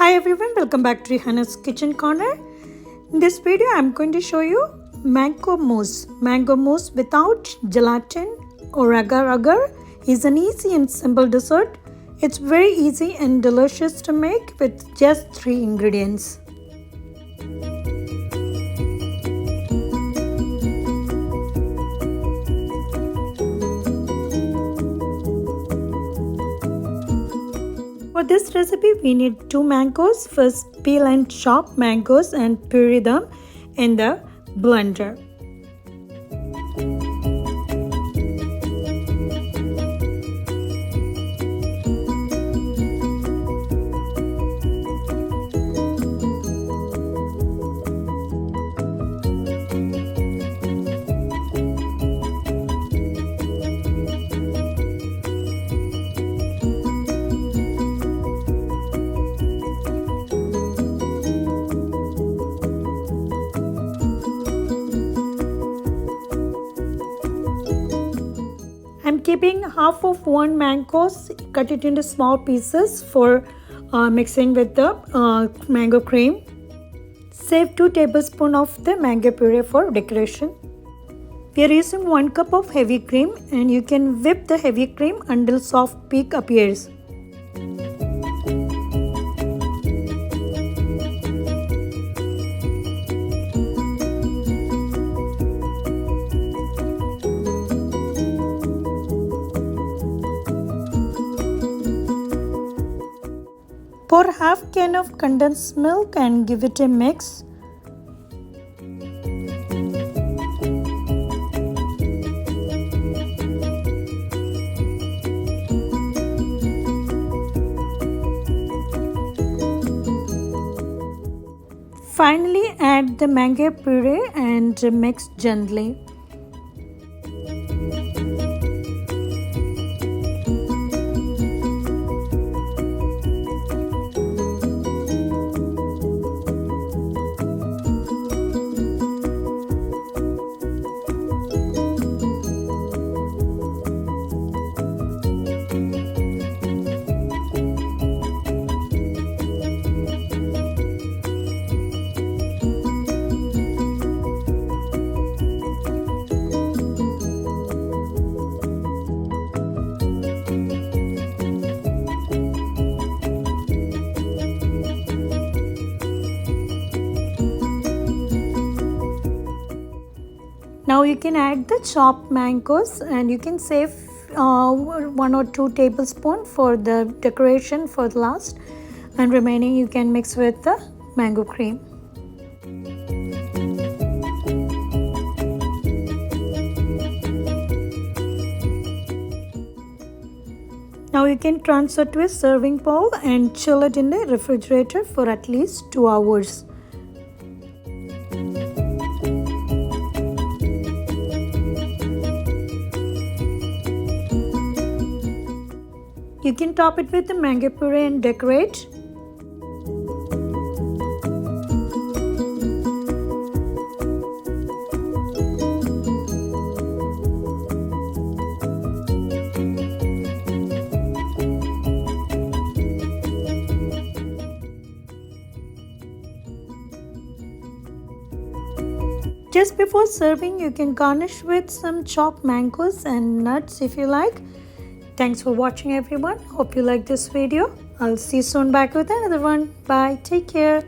Hi everyone, welcome back to Hannah's Kitchen Corner. In this video, I'm going to show you mango mousse. Mango mousse without gelatin or agar is an easy and simple dessert. It's very easy and delicious to make with just 3 ingredients. For this recipe, we need 2 mangoes. First, peel and chop mangoes and puree them in the blender. I'm keeping half of 1 mango, cut it into small pieces for mixing with the mango cream. Save 2 tablespoons of the mango puree for decoration. We are using 1 cup of heavy cream and you can whip the heavy cream until soft peak appears. Pour half can of condensed milk and give it a mix. Finally, add the mango puree and mix gently. Now you can add the chopped mangoes and you can save 1 or 2 tablespoons for the decoration for the last, and remaining you can mix with the mango cream. Now you can transfer to a serving bowl and chill it in the refrigerator for at least 2 hours. You can top it with the mango puree and decorate. Just before serving, you can garnish with some chopped mangoes and nuts if you like. Thanks for watching everyone. Hope you like this video. I'll see you soon back with another one. Bye. Take care.